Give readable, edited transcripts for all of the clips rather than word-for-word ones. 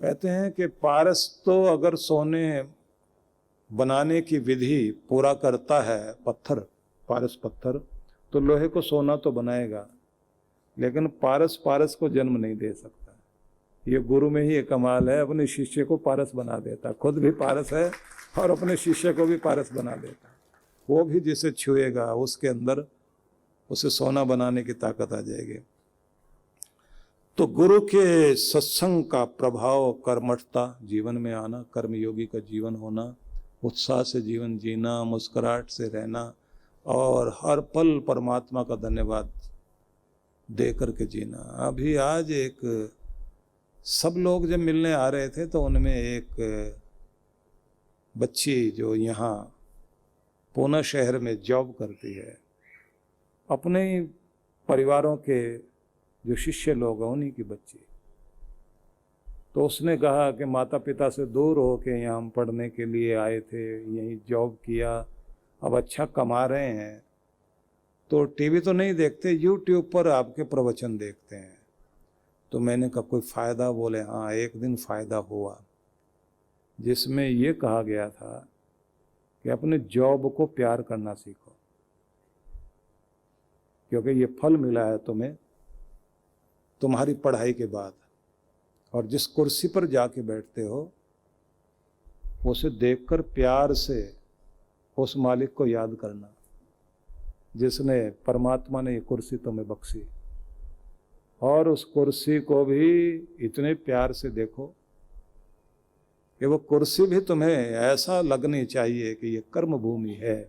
कहते हैं कि पारस तो अगर सोने बनाने की विधि पूरा करता है, पत्थर, पारस पत्थर, तो लोहे को सोना तो बनाएगा, लेकिन पारस पारस को जन्म नहीं दे सकता। ये गुरु में ही एक कमाल है, अपने शिष्य को पारस बना देता, खुद भी पारस है और अपने शिष्य को भी पारस बना देता। वो भी जिसे छुएगा उसके अंदर उसे सोना बनाने की ताकत आ जाएगी। तो गुरु के सत्संग का प्रभाव, कर्मठता, जीवन में आना, कर्मयोगी का जीवन होना, उत्साह से जीवन जीना, मुस्कुराहट से रहना और हर पल परमात्मा का धन्यवाद दे करके जीना। अभी आज एक सब लोग जब मिलने आ रहे थे तो उनमें एक बच्ची जो यहाँ पूना शहर में जॉब करती है, अपने परिवारों के जो शिष्य लोग हैं उन्हीं की बच्ची, तो उसने कहा कि माता पिता से दूर हो के यहाँ हम पढ़ने के लिए आए थे, यहीं जॉब किया, अब अच्छा कमा रहे हैं, तो टीवी तो नहीं देखते, यूट्यूब पर आपके प्रवचन देखते हैं। तो मैंने कहा कोई फ़ायदा? बोले हाँ, एक दिन फ़ायदा हुआ जिसमें ये कहा गया था कि अपने जॉब को प्यार करना सीखो, क्योंकि ये फल मिला है तुम्हें तुम्हारी पढ़ाई के बाद, और जिस कुर्सी पर जाके बैठते हो उसे देखकर प्यार से उस मालिक को याद करना जिसने, परमात्मा ने ये कुर्सी तुम्हें बख्शी, और उस कुर्सी को भी इतने प्यार से देखो कि वो कुर्सी भी तुम्हें ऐसा लगनी चाहिए कि ये कर्म भूमि है।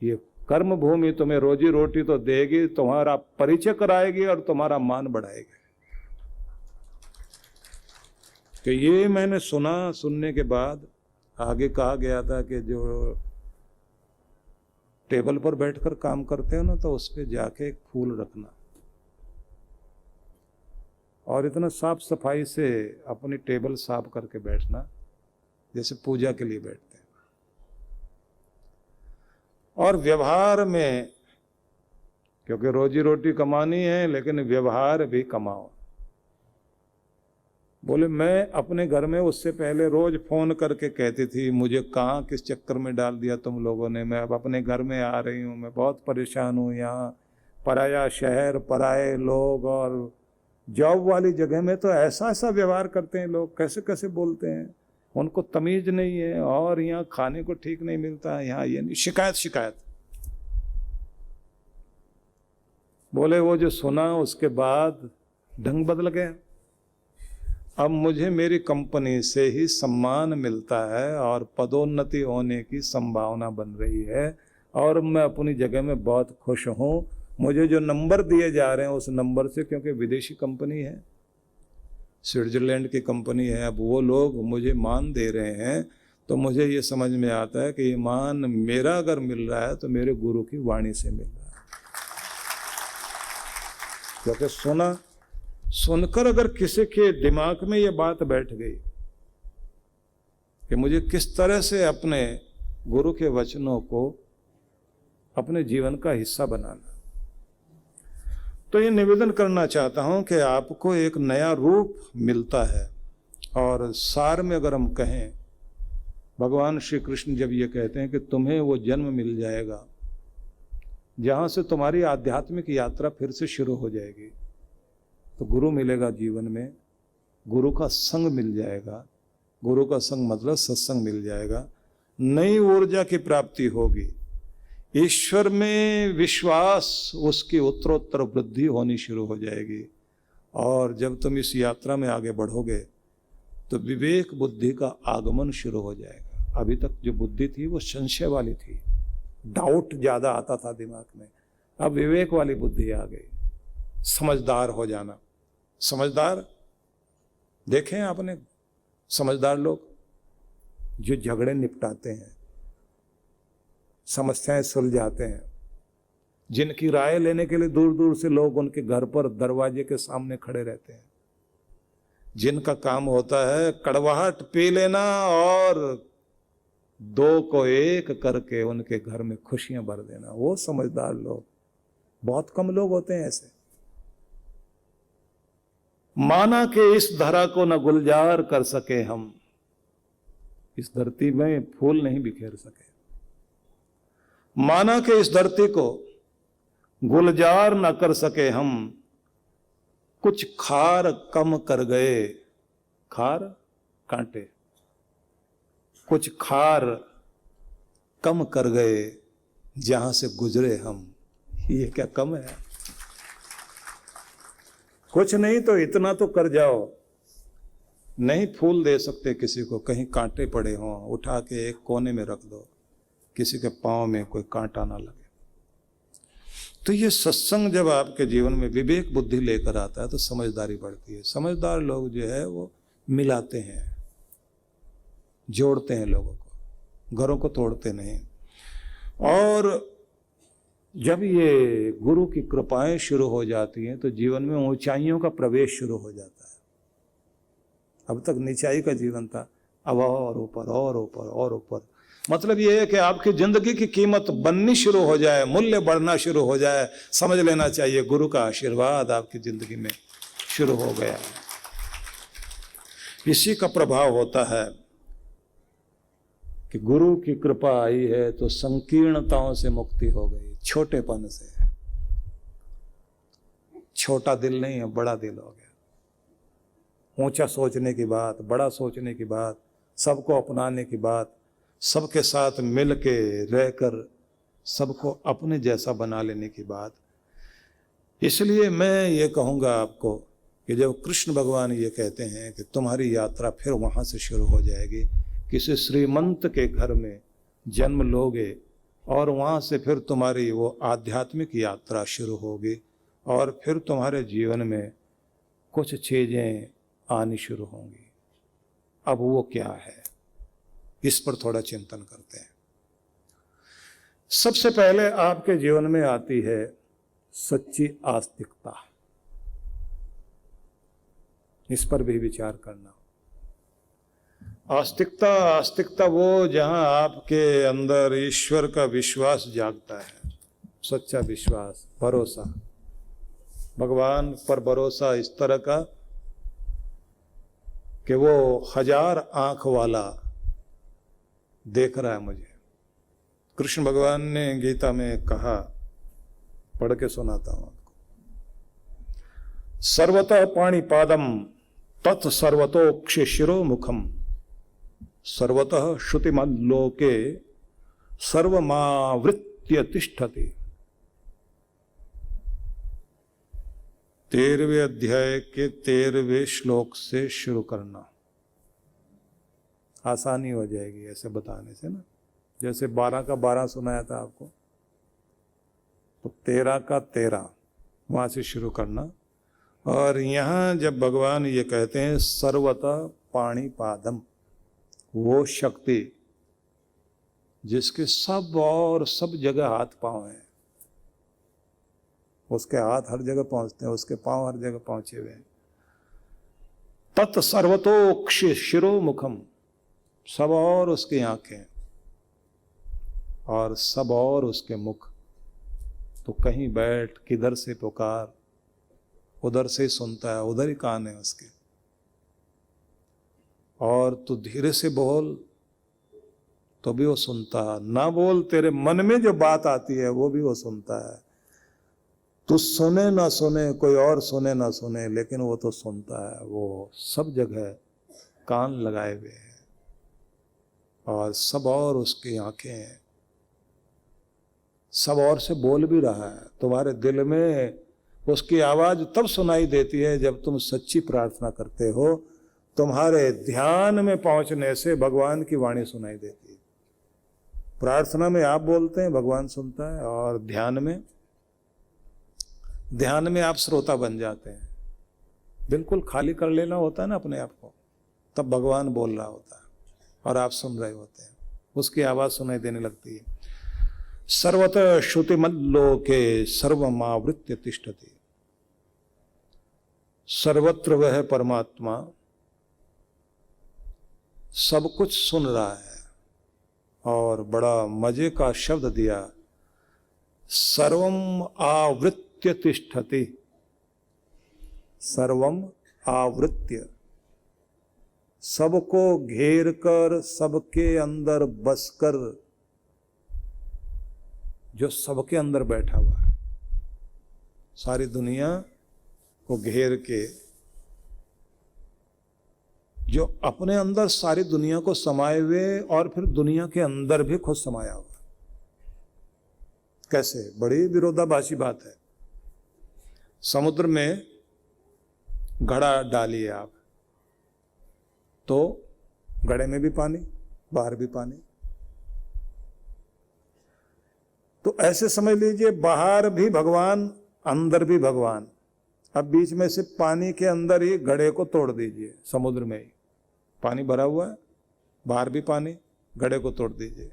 ये कर्म भूमि तुम्हें रोजी रोटी तो देगी, तुम्हारा परिचय कराएगी और तुम्हारा मान बढ़ाएगी। कि ये मैंने सुना, सुनने के बाद आगे कहा गया था कि जो टेबल पर बैठकर काम करते हो ना, तो उस पर जाके एक फूल रखना और इतना साफ सफाई से अपनी टेबल साफ करके बैठना जैसे पूजा के लिए बैठते हैं। और व्यवहार में, क्योंकि रोजी रोटी कमानी है, लेकिन व्यवहार भी कमाओ। बोले मैं अपने घर में उससे पहले रोज फोन करके कहती थी, मुझे कहाँ किस चक्कर में डाल दिया तुम लोगों ने, मैं अब अपने घर में आ रही हूँ, मैं बहुत परेशान हूँ, यहाँ पराया शहर, पराए लोग, और जॉब वाली जगह में तो ऐसा ऐसा व्यवहार करते हैं लोग, कैसे कैसे बोलते हैं, उनको तमीज नहीं है, और यहाँ खाने को ठीक नहीं मिलता, यहाँ ये नहीं, शिकायत शिकायत। बोले वो जो सुना उसके बाद ढंग बदल गया। अब मुझे मेरी कंपनी से ही सम्मान मिलता है और पदोन्नति होने की संभावना बन रही है, और मैं अपनी जगह में बहुत खुश हूँ। मुझे जो नंबर दिए जा रहे हैं उस नंबर से, क्योंकि विदेशी कंपनी है, स्विट्जरलैंड की कंपनी है, अब वो लोग मुझे मान दे रहे हैं, तो मुझे ये समझ में आता है कि ये मान मेरा अगर मिल रहा है तो मेरे गुरु की वाणी से मिल रहा है। क्योंकि सुनकर अगर किसी के दिमाग में ये बात बैठ गई कि मुझे किस तरह से अपने गुरु के वचनों को अपने जीवन का हिस्सा बनाना, तो ये निवेदन करना चाहता हूं कि आपको एक नया रूप मिलता है। और सार में अगर हम कहें, भगवान श्री कृष्ण जब ये कहते हैं कि तुम्हें वो जन्म मिल जाएगा जहां से तुम्हारी आध्यात्मिक यात्रा फिर से शुरू हो जाएगी, तो गुरु मिलेगा जीवन में, गुरु का संग मिल जाएगा, गुरु का संग मतलब सत्संग मिल जाएगा, नई ऊर्जा की प्राप्ति होगी, ईश्वर में विश्वास उसकी उत्तरोत्तर वृद्धि होनी शुरू हो जाएगी। और जब तुम इस यात्रा में आगे बढ़ोगे तो विवेक बुद्धि का आगमन शुरू हो जाएगा। अभी तक जो बुद्धि थी वो संशय वाली थी, डाउट ज़्यादा आता था दिमाग में, अब विवेक वाली बुद्धि आ गई, समझदार हो जाना। समझदार देखें आपने, समझदार लोग जो झगड़े निपटाते हैं, समस्याएं सुलझाते हैं, जिनकी राय लेने के लिए दूर दूर से लोग उनके घर पर दरवाजे के सामने खड़े रहते हैं, जिनका काम होता है कड़वाहट पी लेना और दो को एक करके उनके घर में खुशियां भर देना, वो समझदार लोग। बहुत कम लोग होते हैं ऐसे। माना कि इस धरा को न गुलजार कर सके हम, इस धरती में फूल नहीं बिखेर सके। माना कि इस धरती को गुलजार न कर सके हम, कुछ खार कम कर गए, खार कांटे, कुछ खार कम कर गए जहां से गुजरे हम। ये क्या कम है? कुछ नहीं तो इतना तो कर जाओ। नहीं फूल दे सकते किसी को, कहीं कांटे पड़े हों, उठा के एक कोने में रख दो, किसी के पांव में कोई कांटा ना लगे। तो ये सत्संग जब आपके जीवन में विवेक बुद्धि लेकर आता है तो समझदारी बढ़ती है। समझदार लोग जो है वो मिलाते हैं, जोड़ते हैं लोगों को, घरों को तोड़ते नहीं। और जब ये गुरु की कृपाएं शुरू हो जाती हैं तो जीवन में ऊंचाइयों का प्रवेश शुरू हो जाता है। अब तक नीचाई का जीवन था, अब और ऊपर और ऊपर और ऊपर। मतलब ये है कि आपकी जिंदगी की कीमत बननी शुरू हो जाए, मूल्य बढ़ना शुरू हो जाए। समझ लेना चाहिए गुरु का आशीर्वाद आपकी जिंदगी में शुरू हो गया है। इसी का प्रभाव होता है कि गुरु की कृपा आई है तो संकीर्णताओं से मुक्ति हो गई, छोटेपन से। छोटा दिल नहीं है, बड़ा दिल हो गया। ऊंचा सोचने की बात, बड़ा सोचने की बात, सबको अपनाने की बात, सबके साथ मिल के रहकर सबको अपने जैसा बना लेने की बात। इसलिए मैं ये कहूँगा आपको कि जब कृष्ण भगवान ये कहते हैं कि तुम्हारी यात्रा फिर वहाँ से शुरू हो जाएगी, किसी श्रीमंत के घर में जन्म लोगे और वहाँ से फिर तुम्हारी वो आध्यात्मिक यात्रा शुरू होगी और फिर तुम्हारे जीवन में कुछ चीज़ें आनी शुरू होंगी। अब वो क्या है, इस पर थोड़ा चिंतन करते हैं। सबसे पहले आपके जीवन में आती है सच्ची आस्तिकता। इस पर भी विचार करना। आस्तिकता वो जहां आपके अंदर ईश्वर का विश्वास जागता है, सच्चा विश्वास, भरोसा, भगवान पर भरोसा इस तरह का कि वो 1000 आंख वाला देख रहा है मुझे। कृष्ण भगवान ने गीता में कहा, पढ़ के सुनाता हूं आपको। सर्वतः पाणिपादम तत् सर्वतोक्ष शिरो मुखम सर्वतः श्रुतिमल्लोके सर्वमावृत्य तिष्ठति। 13वें अध्याय के 13वें श्लोक से शुरू करना, आसानी हो जाएगी ऐसे बताने से ना। जैसे 12 का 12 सुनाया था आपको, तो 13 का 13 वहां से शुरू करना। और यहाँ जब भगवान ये कहते हैं सर्वतः पाणिपादम, वो शक्ति जिसके सब और सब जगह हाथ पांव हैं, उसके हाथ हर जगह पहुंचते हैं, उसके पांव हर जगह पहुंचे हुए हैं। तत् सर्वतोक्ष शिरो मुखम, सब और उसकी आंखें और सब और उसके मुख। तो कहीं बैठ, किधर से पुकार, उधर से सुनता है, उधर ही कान है उसके। और तू धीरे से बोल तो भी वो सुनता है, ना बोल, तेरे मन में जो बात आती है वो भी वो सुनता है। तू सुने ना सुने, कोई और सुने ना सुने, लेकिन वो तो सुनता है। वो सब जगह कान लगाए हुए हैं और सब और उसकी आंखें हैं, सब और से बोल भी रहा है। तुम्हारे दिल में उसकी आवाज तब सुनाई देती है जब तुम सच्ची प्रार्थना करते हो। तुम्हारे ध्यान में पहुंचने से भगवान की वाणी सुनाई देती है। प्रार्थना में आप बोलते हैं, भगवान सुनता है, और ध्यान में आप श्रोता बन जाते हैं। बिल्कुल खाली कर लेना होता है ना अपने आप को, तब भगवान बोल रहा होता है और आप सुन रहे होते हैं, उसकी आवाज सुनाई देने लगती है। सर्वतः श्रुतिमल्लोके सर्वमावृत्य तिष्ठति। सर्वत्र वह परमात्मा सब कुछ सुन रहा है। और बड़ा मजे का शब्द दिया, सर्वम आवृत्य तिष्ठति। सर्वम आवृत्य, सबको घेर कर, सबके अंदर बसकर, जो सबके अंदर बैठा हुआ है, सारी दुनिया को घेर के, जो अपने अंदर सारी दुनिया को समाये हुए और फिर दुनिया के अंदर भी खुद समाया हुआ। कैसे? बड़ी विरोधाभासी बात है। समुद्र में घड़ा डालिए आप, तो घड़े में भी पानी, बाहर भी पानी। तो ऐसे समझ लीजिए, बाहर भी भगवान, अंदर भी भगवान। अब बीच में से पानी के अंदर ही घड़े को तोड़ दीजिए, समुद्र में ही पानी भरा हुआ है, बाहर भी पानी, घड़े को तोड़ दीजिए,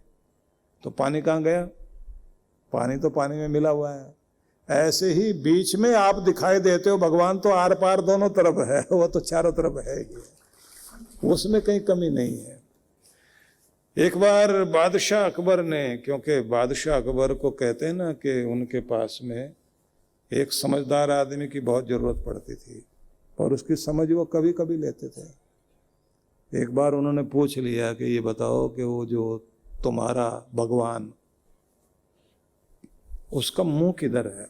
तो पानी कहाँ गया? पानी तो पानी में मिला हुआ है। ऐसे ही बीच में आप दिखाई देते हो, भगवान तो आर पार दोनों तरफ है, वो तो चारों तरफ है ही, उसमें कहीं कमी नहीं है। एक बार बादशाह अकबर ने, क्योंकि बादशाह अकबर को कहते हैं ना कि उनके पास में एक समझदार आदमी की बहुत जरूरत पड़ती थी, और उसकी समझ वो कभी कभी लेते थे। एक बार उन्होंने पूछ लिया कि ये बताओ कि वो जो तुम्हारा भगवान, उसका मुंह किधर है,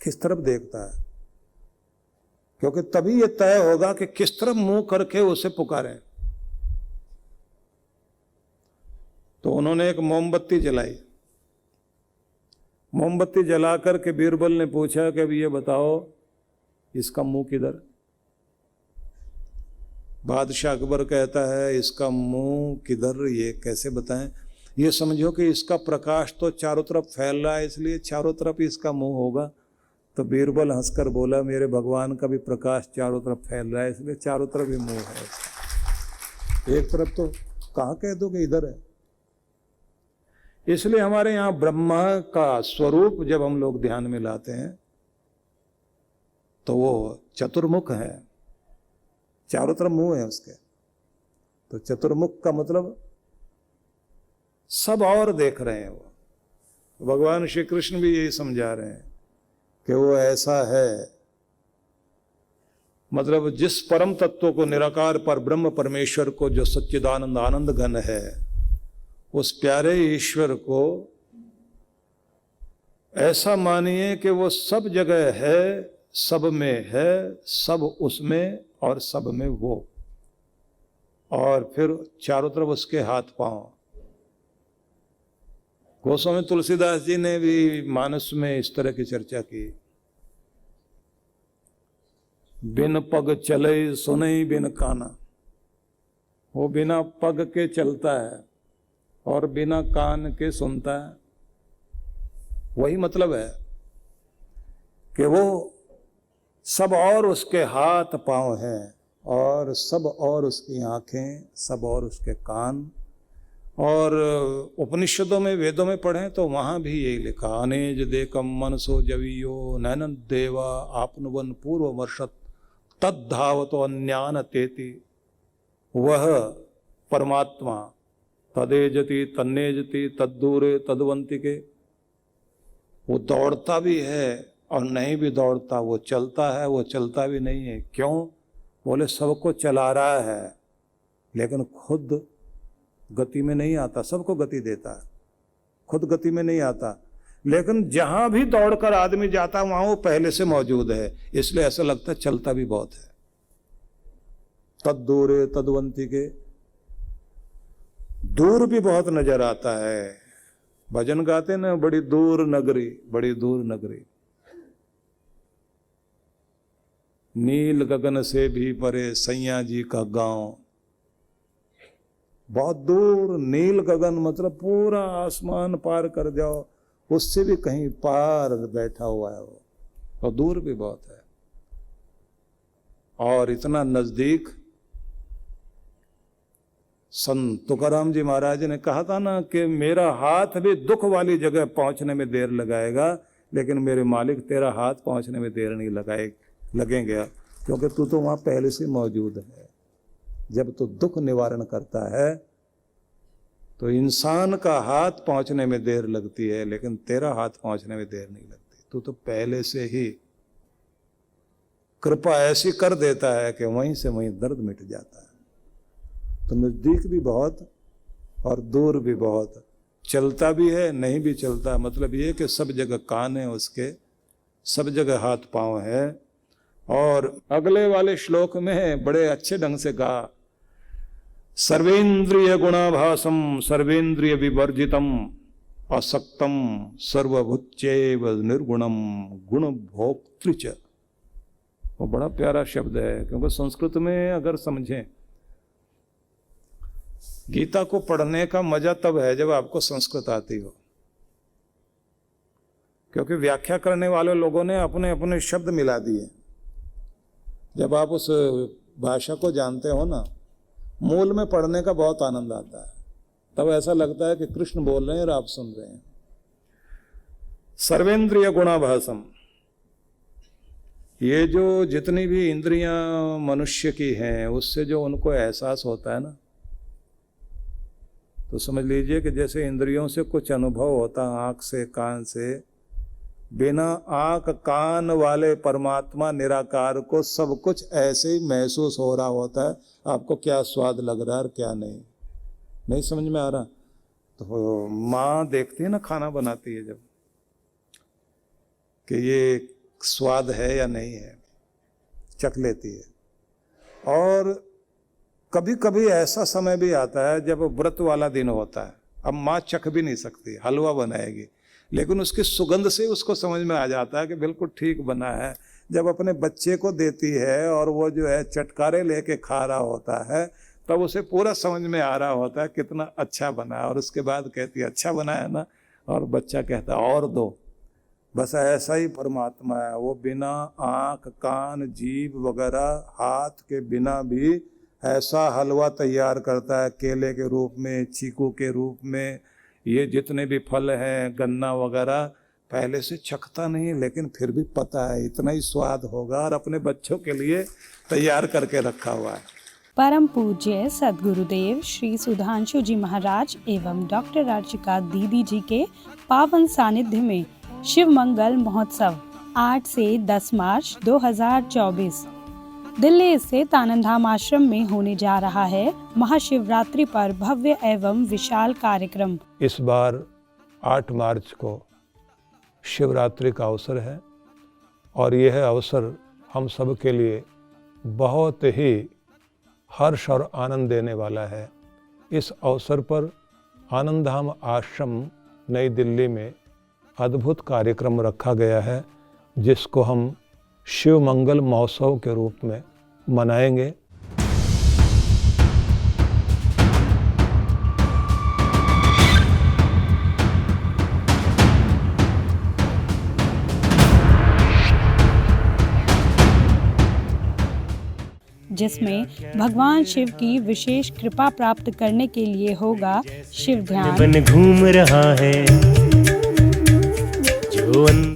किस तरफ देखता है? क्योंकि तभी ये तय होगा कि किस तरफ मुंह करके उसे पुकारें। तो उन्होंने एक मोमबत्ती जलाई, मोमबत्ती जला करके बीरबल ने पूछा कि अब ये बताओ इसका मुंह किधर? बादशाह अकबर कहता है, इसका मुंह किधर ये कैसे बताएं? ये समझो कि इसका प्रकाश तो चारों तरफ फैल रहा है, इसलिए चारों तरफ इसका मुंह होगा। तो बीरबल हंसकर बोला, मेरे भगवान का भी प्रकाश चारों तरफ फैल रहा है, इसलिए चारों तरफ ही मुंह है। एक तरफ तो कहाँ कह दोगे इधर है? इसलिए हमारे यहाँ ब्रह्मा का स्वरूप जब हम लोग ध्यान में लाते हैं तो वो चतुर्मुख है, चारों तरफ मुंह है उसके। तो चतुर्मुख का मतलब सब और देख रहे हैं वो। भगवान श्री कृष्ण भी यही समझा रहे हैं कि वो ऐसा है, मतलब जिस परम तत्व को, निराकार पर ब्रह्म परमेश्वर को, जो सच्चिदानंद आनंद घन है, उस प्यारे ईश्वर को ऐसा मानिए कि वो सब जगह है, सब में है, सब उसमें और सब में वो, और फिर चारों तरफ उसके हाथ पांव। गोस्वामी तुलसीदास जी ने भी मानस में इस तरह की चर्चा की। बिन पग चले सुनई बिन काना, वो बिना पग के चलता है और बिना कान के सुनता है। वही मतलब है कि वो सब और उसके हाथ पांव हैं, और सब और उसकी आंखें, सब और उसके कान। और उपनिषदों में, वेदों में पढ़ें तो वहाँ भी यही लिखा, अनेज देकम मनसो जवियो नैनन देवा आपनुवन पूर्व वर्षत तद्धावतो अन्यान तेति। वह परमात्मा तदेजति तन्नेजति तद्दूरे तद्वंति के, वो दौड़ता भी है और नहीं भी दौड़ता, वो चलता है, वो चलता भी नहीं है। क्यों? बोले सबको चला रहा है, लेकिन खुद गति में नहीं आता। सबको गति देता है, खुद गति में नहीं आता। लेकिन जहां भी दौड़कर आदमी जाता वहां वो पहले से मौजूद है, इसलिए ऐसा लगता है चलता भी बहुत है। तद्दूरे तद्वंति के, दूर भी बहुत नजर आता है। भजन गाते ना, बड़ी दूर नगरी, बड़ी दूर नगरी, नील गगन से भी परे सैया जी का गांव। बहुत दूर, नील गगन मतलब पूरा आसमान पार कर जाओ, उससे भी कहीं पार बैठा हुआ है वो, और दूर भी बहुत है। और इतना नजदीक, संत तुकाराम जी महाराज ने कहा था ना कि मेरा हाथ भी दुख वाली जगह पहुंचने में देर लगाएगा, लेकिन मेरे मालिक तेरा हाथ पहुंचने में देर नहीं लगेंगे, क्योंकि तू तो वहां पहले से मौजूद है। जब तू दुख निवारण करता है तो इंसान का हाथ पहुंचने में देर लगती है, लेकिन तेरा हाथ पहुंचने में देर नहीं लगती। तू तो पहले से ही कृपा ऐसी कर देता है कि वहीं से वहीं दर्द मिट जाता है। तो नजदीक भी बहुत और दूर भी बहुत, चलता भी है नहीं भी चलता, मतलब ये कि सब जगह कान है उसके, सब जगह हाथ पांव है। और अगले वाले श्लोक में बड़े अच्छे ढंग से कहा, सर्वेंद्रिय गुणाभासम सर्वेंद्रिय विवर्जितम असक्तम सर्वभूत्यैव निर्गुणम गुण भोक्तृच। वो बड़ा प्यारा शब्द है, क्योंकि संस्कृत में अगर समझें, गीता को पढ़ने का मजा तब है जब आपको संस्कृत आती हो, क्योंकि व्याख्या करने वाले लोगों ने अपने अपने शब्द मिला दिए। जब आप उस भाषा को जानते हो ना, मूल में पढ़ने का बहुत आनंद आता है। तब ऐसा लगता है कि कृष्ण बोल रहे हैं और आप सुन रहे हैं। सर्वेंद्रिय गुणाभासम, ये जो जितनी भी इंद्रियां मनुष्य की हैं, उससे जो उनको एहसास होता है ना, तो समझ लीजिए कि जैसे इंद्रियों से कुछ अनुभव होता है, आँख से कान से, बिना आँख कान वाले परमात्मा निराकार को सब कुछ ऐसे ही महसूस हो रहा होता है। आपको क्या स्वाद लग रहा है और क्या नहीं समझ में आ रहा। तो माँ देखती है ना, खाना बनाती है जब, कि ये स्वाद है या नहीं है, चख लेती है। और कभी कभी ऐसा समय भी आता है जब व्रत वाला दिन होता है, अब माँ चख भी नहीं सकती, हलवा बनाएगी, लेकिन उसकी सुगंध से उसको समझ में आ जाता है कि बिल्कुल ठीक बना है। जब अपने बच्चे को देती है और वो जो है चटकारे लेके खा रहा होता है, तब उसे पूरा समझ में आ रहा होता है कितना अच्छा बना है। और उसके बाद कहती है अच्छा बना है ना, और बच्चा कहता है और दो। बस ऐसा ही परमात्मा है, वो बिना आँख कान जीभ वगैरह हाथ के बिना भी ऐसा हलवा तैयार करता है, केले के रूप में, चीकू के रूप में, ये जितने भी फल हैं, गन्ना वगैरह, पहले से चखता नहीं लेकिन फिर भी पता है इतना ही स्वाद होगा, और अपने बच्चों के लिए तैयार करके रखा हुआ है। परम पूज्य सद्गुरुदेव श्री सुधांशु जी महाराज एवं डॉक्टर अर्चिका दीदी जी के पावन सानिध्य में शिव मंगल महोत्सव 8 से 10 मार्च 2024 दिल्ली स्थित आनंद धाम आश्रम में होने जा रहा है महाशिवरात्रि पर भव्य एवं विशाल कार्यक्रम। इस बार 8 मार्च को शिवरात्रि का अवसर है, और यह अवसर हम सब के लिए बहुत ही हर्ष और आनंद देने वाला है। इस अवसर पर आनंद धाम आश्रम नई दिल्ली में अद्भुत कार्यक्रम रखा गया है, जिसको हम शिव मंगल महोत्सव के रूप में मनाएंगे। जिसमें भगवान शिव की विशेष कृपा प्राप्त करने के लिए होगा शिव ध्यान, घूम रहा है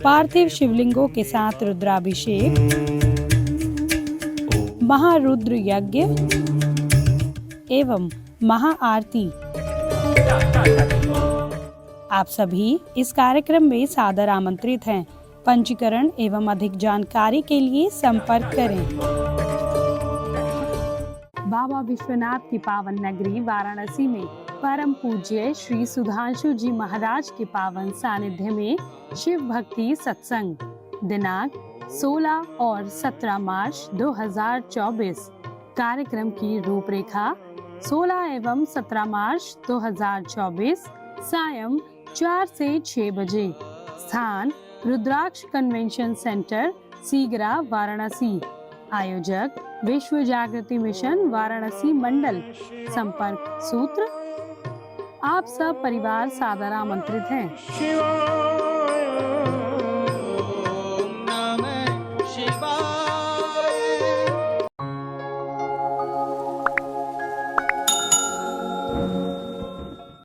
पार्थिव शिवलिंगों के साथ रुद्राभिषेक, महारुद्र यज्ञ एवं महाआरती। आप सभी इस कार्यक्रम में सादर आमंत्रित हैं। पंजीकरण एवं अधिक जानकारी के लिए संपर्क करें। बाबा विश्वनाथ की पावन नगरी वाराणसी में परम पूज्य श्री सुधांशु जी महाराज के पावन सानिध्य में शिव भक्ति सत्संग दिनांक 16 और 17 मार्च 2024। कार्यक्रम की रूपरेखा 16 एवं 17 मार्च 2024 सायं 4 से 6 बजे। स्थान रुद्राक्ष कन्वेंशन सेंटर, सीगरा, वाराणसी। आयोजक विश्व जागृति मिशन वाराणसी मंडल। संपर्क सूत्र। आप सब परिवार सादर आमंत्रित हैं।